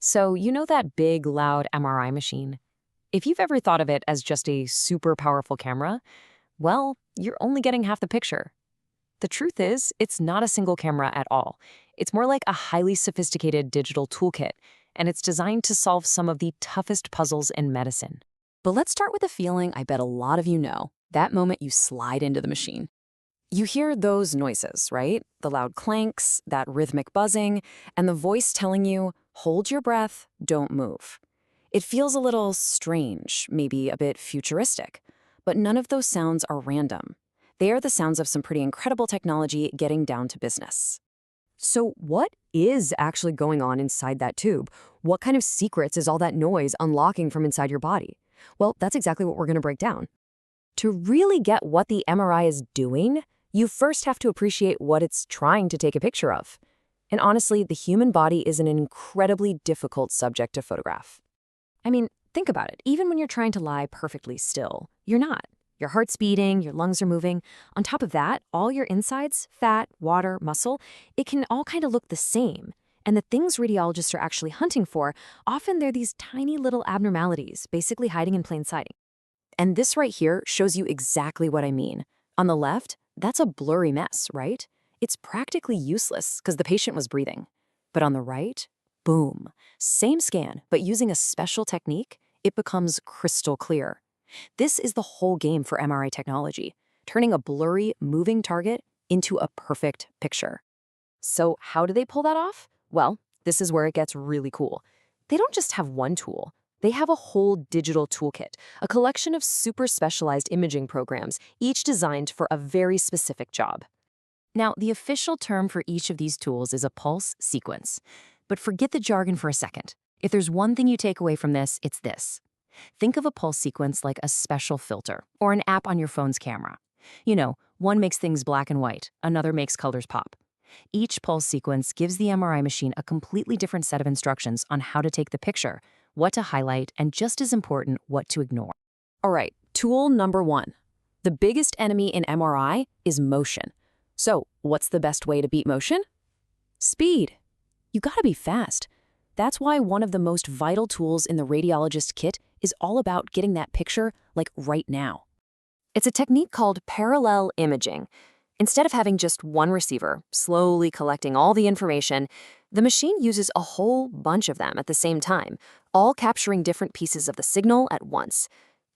So, you know that big, loud MRI machine? If you've ever thought of it as just a super powerful camera, well, you're only getting half the picture. The truth is, it's not a single camera at all. It's more like a highly sophisticated digital toolkit, and it's designed to solve some of the toughest puzzles in medicine. But let's start with a feeling I bet a lot of you know, that moment you slide into the machine. You hear those noises, right? The loud clanks, that rhythmic buzzing, and the voice telling you, hold your breath, don't move. It feels a little strange, maybe a bit futuristic, but none of those sounds are random. They are the sounds of some pretty incredible technology getting down to business. So what is actually going on inside that tube? What kind of secrets is all that noise unlocking from inside your body? Well, that's exactly what we're going to break down. To really get what the MRI is doing, you first have to appreciate what it's trying to take a picture of. And honestly, the human body is an incredibly difficult subject to photograph. I mean, think about it. Even when you're trying to lie perfectly still, you're not. Your heart's beating, your lungs are moving. On top of that, all your insides, fat, water, muscle, it can all kind of look the same. And the things radiologists are actually hunting for, often they're these tiny little abnormalities, basically hiding in plain sight. And this right here shows you exactly what I mean. On the left, that's a blurry mess, right? It's practically useless because the patient was breathing. But on the right, boom, same scan, but using a special technique, it becomes crystal clear. This is the whole game for MRI technology, turning a blurry, moving target into a perfect picture. So how do they pull that off? Well, this is where it gets really cool. They don't just have one tool. They have a whole digital toolkit, a collection of super specialized imaging programs, each designed for a very specific job. Now, the official term for each of these tools is a pulse sequence. But forget the jargon for a second. If there's one thing you take away from this, it's this. Think of a pulse sequence like a special filter or an app on your phone's camera. You know, one makes things black and white, another makes colors pop. Each pulse sequence gives the MRI machine a completely different set of instructions on how to take the picture, what to highlight, and just as important, what to ignore. All right, tool number one. The biggest enemy in MRI is motion. So, what's the best way to beat motion? Speed. You gotta be fast. That's why one of the most vital tools in the radiologist kit is all about getting that picture, like right now. It's a technique called parallel imaging. Instead of having just one receiver slowly collecting all the information, the machine uses a whole bunch of them at the same time, all capturing different pieces of the signal at once.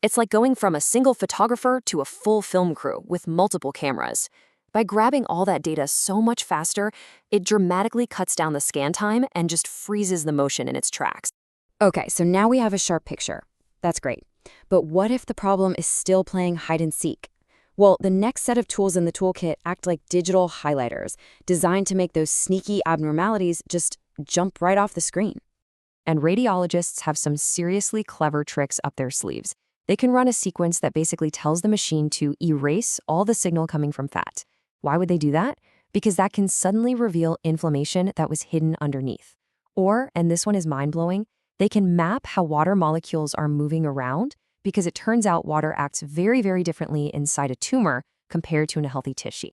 It's like going from a single photographer to a full film crew with multiple cameras. By grabbing all that data so much faster, it dramatically cuts down the scan time and just freezes the motion in its tracks. Okay, so now we have a sharp picture. That's great. But what if the problem is still playing hide and seek? Well, the next set of tools in the toolkit act like digital highlighters, designed to make those sneaky abnormalities just jump right off the screen. And radiologists have some seriously clever tricks up their sleeves. They can run a sequence that basically tells the machine to erase all the signal coming from fat. Why would they do that? Because that can suddenly reveal inflammation that was hidden underneath. Or, and this one is mind-blowing, they can map how water molecules are moving around because it turns out water acts very, very differently inside a tumor compared to in a healthy tissue.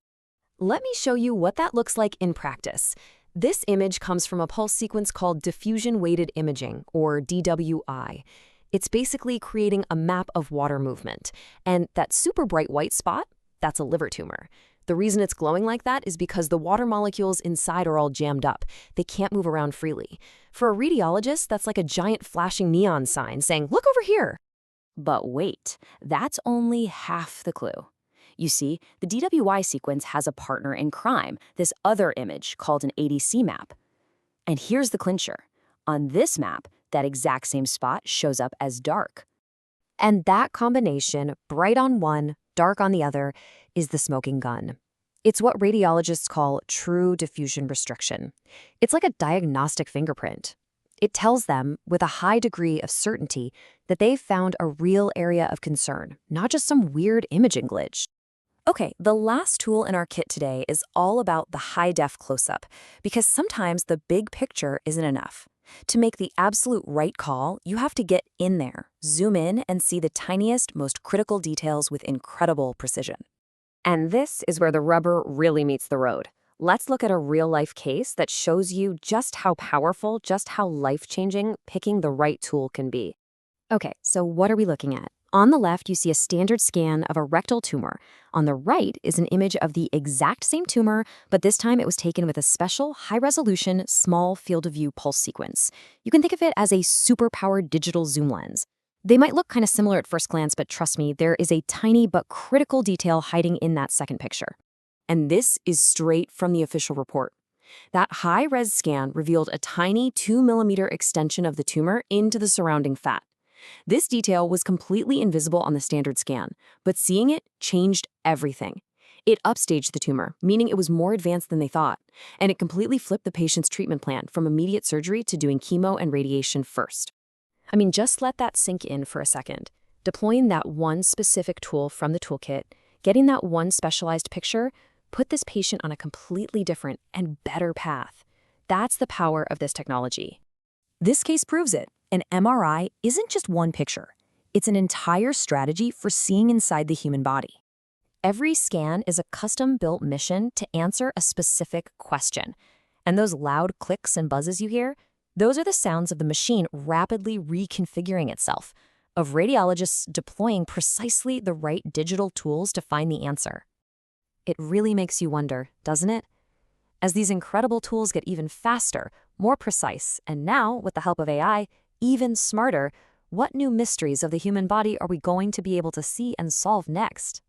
Let me show you what that looks like in practice. This image comes from a pulse sequence called diffusion-weighted imaging, or DWI. It's basically creating a map of water movement. And that super bright white spot, that's a liver tumor. The reason it's glowing like that is because the water molecules inside are all jammed up. They can't move around freely. For a radiologist, that's like a giant flashing neon sign saying, "Look over here." But wait, that's only half the clue. You see, the DWI sequence has a partner in crime, this other image called an ADC map. And here's the clincher. On this map, that exact same spot shows up as dark. And that combination, bright on one, dark on the other, is the smoking gun. It's what radiologists call true diffusion restriction. It's like a diagnostic fingerprint. It tells them, with a high degree of certainty, that they've found a real area of concern, not just some weird imaging glitch. Okay, the last tool in our kit today is all about the high-def close-up, because sometimes the big picture isn't enough. To make the absolute right call, you have to get in there, zoom in, and see the tiniest, most critical details with incredible precision. And this is where the rubber really meets the road. Let's look at a real-life case that shows you just how powerful, just how life-changing picking the right tool can be. Okay, so what are we looking at? On the left, you see a standard scan of a rectal tumor. On the right is an image of the exact same tumor, but this time it was taken with a special, high-resolution, small field-of-view pulse sequence. You can think of it as a super-powered digital zoom lens. They might look kind of similar at first glance, but trust me, there is a tiny but critical detail hiding in that second picture. And this is straight from the official report. That high-res scan revealed a tiny 2 mm extension of the tumor into the surrounding fat. This detail was completely invisible on the standard scan, but seeing it changed everything. It upstaged the tumor, meaning it was more advanced than they thought, and it completely flipped the patient's treatment plan from immediate surgery to doing chemo and radiation first. I mean, just let that sink in for a second. Deploying that one specific tool from the toolkit, getting that one specialized picture, put this patient on a completely different and better path. That's the power of this technology. This case proves it. An MRI isn't just one picture. It's an entire strategy for seeing inside the human body. Every scan is a custom-built mission to answer a specific question. And those loud clicks and buzzes you hear, those are the sounds of the machine rapidly reconfiguring itself, of radiologists deploying precisely the right digital tools to find the answer. It really makes you wonder, doesn't it? As these incredible tools get even faster, more precise, and now, with the help of AI, even smarter, what new mysteries of the human body are we going to be able to see and solve next?